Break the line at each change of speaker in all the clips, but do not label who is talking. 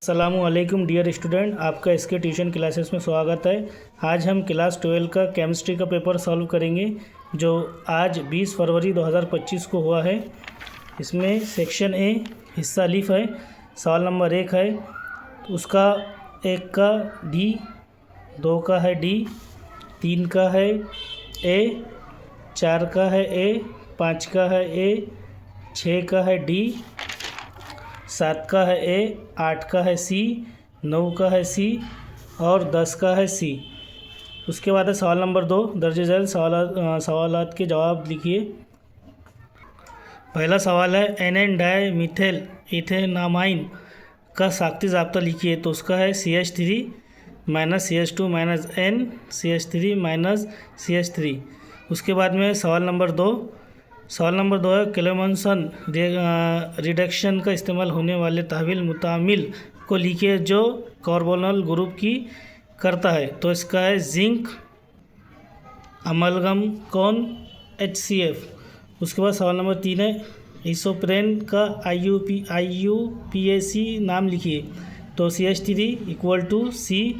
अस्सलामुअलैकुम dear student, आपका इसके ट्यूशन क्लासेस में स्वागत है। आज हम क्लास 12 का केमिस्ट्री का पेपर सॉल्व करेंगे जो आज 20 फरवरी 2025 को हुआ है। इसमें सेक्शन ए हिस्सा लीफ है। सवाल नंबर 1 है, उसका 1 का डी, 2 का है डी, 3 का है ए, 4 का है ए, 5 का है ए, 6 का है डी, 7 का है ए, 8 का है सी, 9 का है सी और 10 का है सी। उसके बाद है सवाल नंबर 2, दर्ज झेल सवालात के जवाब लिखिए। पहला सवाल है एन डाई मिथेल इथेनामाइन का साख्ती ज़ाब्ता लिखिए। तो उसका है CH3 minus CH2 minus N CH3 minus CH3। उसके बाद में सवाल नंबर 2 है क्लेमेंसन रिडक्शन का इस्तेमाल होने वाले तहवील मुतामिल को लिखिए जो कार्बोनल ग्रुप की करता है। तो इसका है जिंक अमलगम कौन HCF। उसके बाद सवाल नंबर 3 है इसोप्रेन का IUPAC नाम लिखिए। तो CH3 equal to C,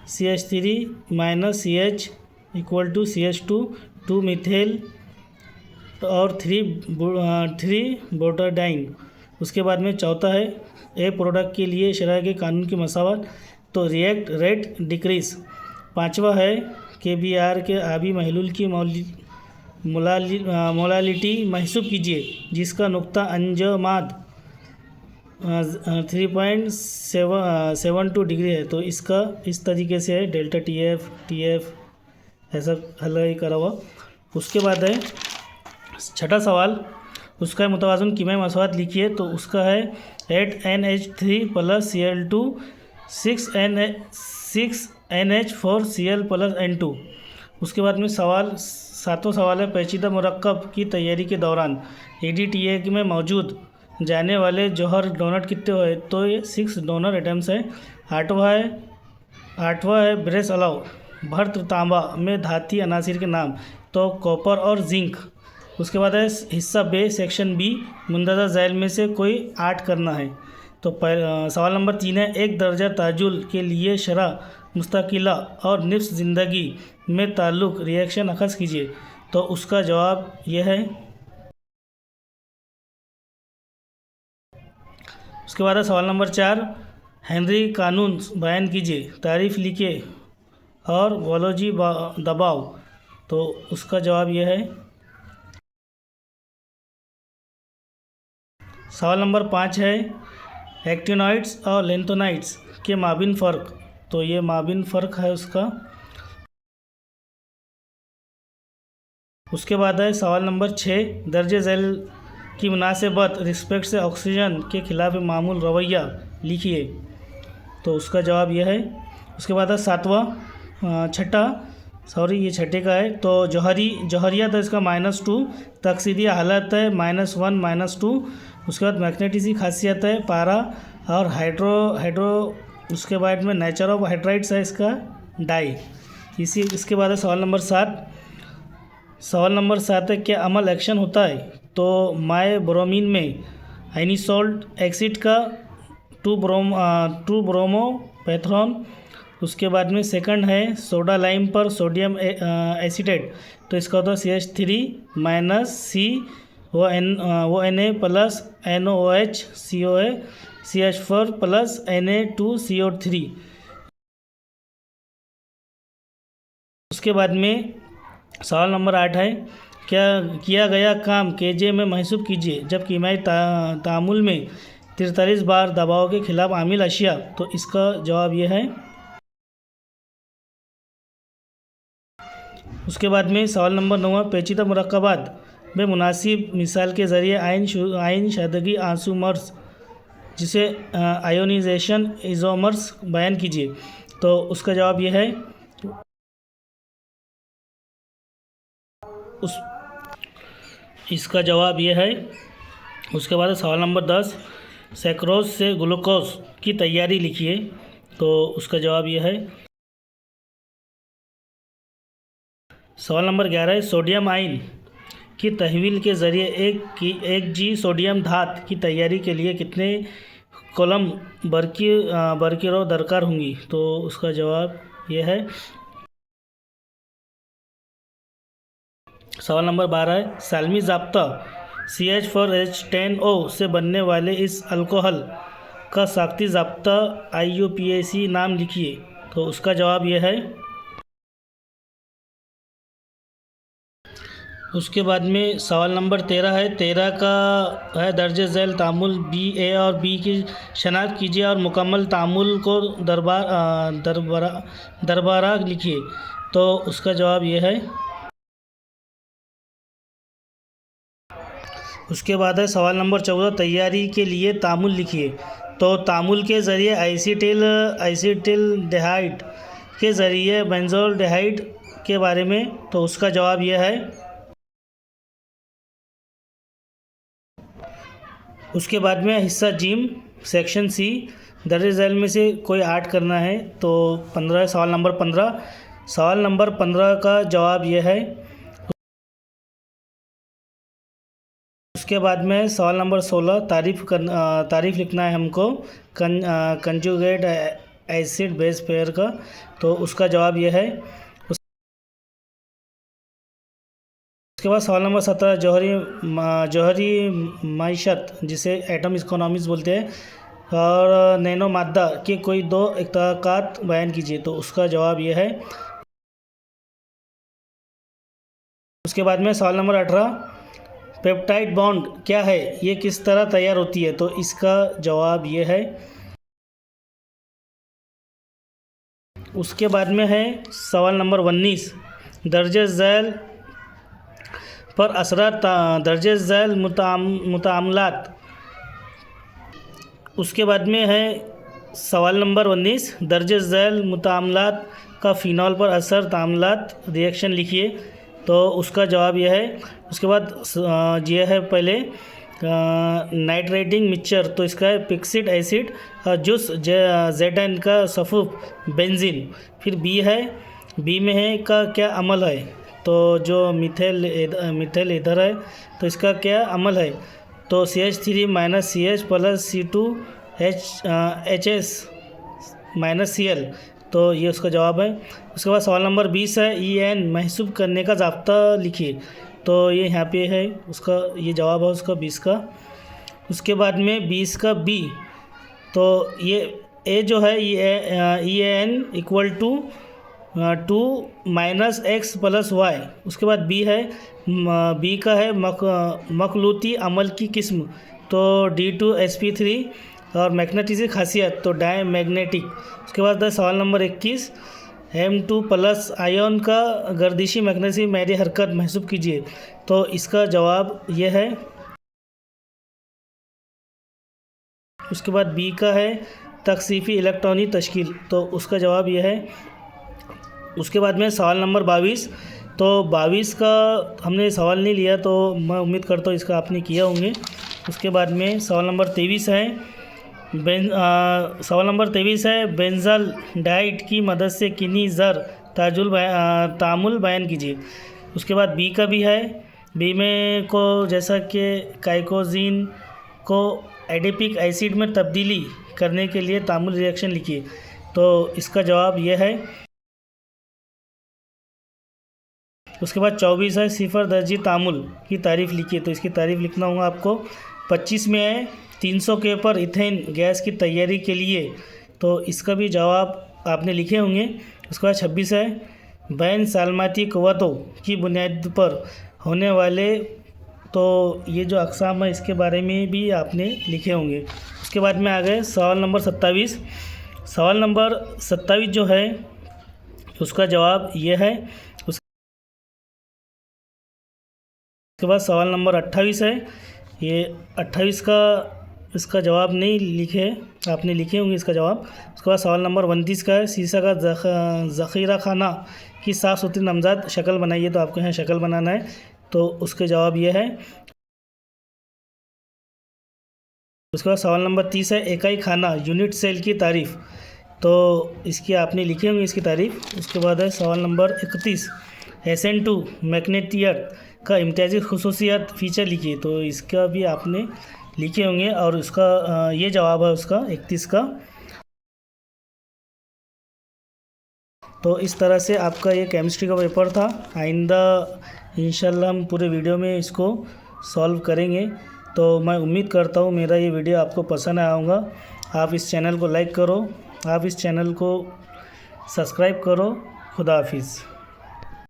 CH3 minus CH equal to CH2 2 methyl और 3 बोटाडाइन। उसके बाद में चौथा है ए प्रोडक्ट के लिए शरह के कानून की मसावत। तो रिएक्ट रेट डिक्रीज। पांचवा है KBr के आबी महलूल की मोलालिटी महसूब कीजिए जिसका नुक्ता अंजमाद 3.72 डिग्री है। तो इसका इस तरीके से है डेल्टा TF ऐसा हल करा हुआ। उसके बाद है छठा सवाल, उसका मुतवाज़न कीमियाई मसवात लिखिए। तो उसका है 8NH3 plus Cl2 6NH4 Cl plus N2। उसके बाद में सातवां सवाल है पेचीदा मुरक्कब की तैयारी के दौरान ADTA में मौजूद जाने वाले जौहर डोनट कितने हुए। तो ये 6 डोनर एटम्स है। आठवां है ब्रेस अलाउ भर्त तांबा में धाती अनासिर के नाम। तो कॉपर और जिंक। उसके बाद है हिस्सा बे सेक्शन बी मुंदरजा झैल में से कोई 8 करना है। तो सवाल नंबर 3 है एक दर्जा ताजुल के लिए शरह मुस्तकिला और निफ्स ज़िंदगी में ताल्लुक़ रिएक्शन अखज़ कीजिए। तो उसका जवाब यह है। उसके बाद है सवाल नंबर 4 हेनरी कानून बयान कीजिए, तारीफ़ लिखिए और वॉलोजी दबाव। तो उसका जवाब यह है। सवाल नंबर 5 है एक्टिनॉइड्स और लेंथोनाइड्स के माबिन फ़र्क। तो ये माबिन फ़र्क है उसका। उसके बाद है सवाल नंबर 6 दर्जे झैल की मुनासिबत रिस्पेक्ट से ऑक्सीजन के खिलाफ मामूल रवैया लिखिए। तो उसका जवाब यह है। उसके बाद है ये छठे का है। तो जौहरिया तो इसका -2, तकसीदिया हालत है -1 -2। उसके बाद मैग्नेटिसी खासियत है पारा और हाइड्रो। उसके बाद में नेचर ऑफ हाइड्राइड्स है इसका डाई। इसके बाद है सवाल नंबर 7 है क्या अमल एक्शन होता है। तो माए ब्रोमीन में आइनिसोल्ट एक्सिड का 2 ब्रोमो पैथ्रॉन। उसके बाद में सेकंड है सोडा लाइम पर सोडियम एसीटेट। तो इसका होता है CH3 माइनस C वो Na plus NOH COA CH4 plus Na2CO3। उसके बाद में सवाल नंबर 8 है क्या किया गया काम KJ में महसूब कीजिए जब कीमियाई तामुल में 43 बार दबाव के खिलाफ आमिल अशिया। तो इसका जवाब यह है। उसके बाद में सवाल नंबर 9 पेचीदा मुरक्कबात में मुनासिब मिसाल के ज़रिए आयन शादगी आंसूमर्स जिसे आयोनाइजेशन इज़ोमर्स बयान कीजिए। तो उसका जवाब यह है। इसका जवाब यह है। उसके बाद सवाल नंबर 10 सैक्रोज से ग्लूकोज की तैयारी लिखिए। तो उसका जवाब यह है। सवाल नंबर 11 है सोडियम आयन की तहवील के ज़रिए एक G सोडियम धात की तैयारी के लिए कितने कॉलम बरकरार दरकार होंगी। तो उसका जवाब ये है। सवाल नंबर 12 है, सालमी ज़ाब्ता CH4H10O से बनने वाले इस अल्कोहल का साख्ती ज़ाब्ता IUPAC नाम लिखिए। तो उसका जवाब यह है। उसके बाद में सवाल नंबर 13 है। 13 का है, दर्ज झैल तामुल BA और B की शनाख्त कीजिए और मुकम्मल तामुल को दरबारा लिखिए। तो उसका जवाब यह है। उसके बाद है सवाल नंबर 14, तैयारी के लिए तामुल लिखिए। तो तामुल के ज़रिए एसिटिल्डेहाइड के ज़रिए बेंजोल्डेहाइड के बारे में। तो उसका जवाब यह है। उसके बाद में हिस्सा जिम सेक्शन C, दर्ज झैल में से कोई 8 करना है। तो 15 सवाल नंबर 15। सवाल नंबर 15 का जवाब यह है। उसके बाद में सवाल नंबर 16, तारीफ़ लिखना है हमको कंजुगेट एसिड बेस पेयर का। तो उसका जवाब यह है। उसके बाद सवाल नंबर 17, जौहरी माइशत जिसे एटम इकोनॉमिक्स बोलते हैं और नैनो मादा के कोई 2 इत्तफ़ाक़ात बयान कीजिए। तो उसका जवाब यह है। उसके बाद में सवाल नंबर 18, पेप्टाइड बॉन्ड क्या है, ये किस तरह तैयार होती है। तो इसका जवाब ये है। उसके बाद में है सवाल नंबर 19, दर्ज झैल पर असरात दर्ज झैल मुतामलात। उसके बाद में है सवाल नंबर 19, दर्ज झैल मुतामलात का फ़िनॉल पर असर तामलात रिएक्शन लिखिए। तो उसका जवाब यह है। उसके बाद यह है पहले नाइट्रेटिंग मिक्सचर। तो इसका है पिक्सिड एसिड जूस ZN का सफ़ूफ बेंजीन। फिर B है, B में है का क्या अमल है। तो जो मिथेल ईथर है, तो इसका क्या अमल है। तो CH3 - CH + C2HS - Cl। तो ये उसका जवाब है। उसके बाद सवाल नंबर 20 है, EN महसूब करने का ज़ाब्ता लिखिए। तो ये यहाँ पे है, उसका ये जवाब है उसका 20 का। उसके बाद में 20 का B। तो ये A जो है EN = 2 - X + Y। उसके बाद B है, B का है मखलूती अमल की किस्म। तो D2sp3 और मैग्नेटिक खासियत तो डायमैग्नेटिक। उसके बाद सवाल नंबर 21, M2+ आयन का गर्दिशी मैग्नेटिक मैरी हरकत महसूब कीजिए। तो इसका जवाब यह है। उसके बाद B का है तकसीफ़ी इलेक्ट्रॉनी तश्कील। तो उसका जवाब यह है। उसके बाद में सवाल नंबर 22। तो 22 का हमने सवाल नहीं लिया, तो मैं उम्मीद करता हूँ इसका आपने किया होंगे। उसके बाद में सवाल नंबर 23 है। सवाल नंबर 23 है, बेंजल डाइट की मदद से किन्ही ज़र तामुल बयान कीजिए। उसके बाद B का भी है। B में को जैसा कि काइकोजीन को एडिपिक एसिड में तब्दीली करने के लिए तामुल रिएक्शन लिखिए। तो इसका जवाब यह है। उसके बाद 24 है, सिफर दर्जी तामुल की तारीफ़ लिखिए। तो इसकी तारीफ़ लिखना होगा आपको। 25 में है, 300 के पर इथेन गैस की तैयारी के लिए। तो इसका भी जवाब आपने लिखे होंगे। उसके बाद 26 है, बैन सालमाती क़ुव्वतों की बुनियाद पर होने वाले। तो ये जो अक़साम है इसके बारे में भी आपने लिखे होंगे। उसके बाद में आ गए सवाल नंबर 27। सवाल नंबर 27 जो है उसका जवाब ये है। उसके बाद सवाल नंबर 28 है। ये 28 का इसका जवाब नहीं लिखे, आपने लिखे होंगे इसका जवाब। उसके बाद सवाल नंबर 29 का है, शीशा का ज़ख़ीरा खाना की साफ़ सुथरी नमज़द शक्ल बनाइए। तो आपको यहाँ शक्ल बनाना है। तो उसके जवाब ये है। उसके बाद सवाल नंबर 30 है, इकाई खाना यूनिट सेल की तारीफ़। तो इसकी आपने लिखे होंगे इसकी तारीफ़। उसके बाद है सवाल नंबर 31, SN2 मैग्नेटियट का इम्तियाज़ी खुसूसियत फ़ीचर लिखिए। तो इसका भी आपने लिखे होंगे और उसका ये जवाब है उसका 31 का। तो इस तरह से आपका ये केमिस्ट्री का पेपर था। आइंदा इंशाल्लाह हम पूरे वीडियो में इसको सॉल्व करेंगे। तो मैं उम्मीद करता हूँ मेरा ये वीडियो आपको पसंद आया होगा। आप इस चैनल को लाइक करो, आप इस चैनल को सब्सक्राइब करो। खुदा हाफिज़।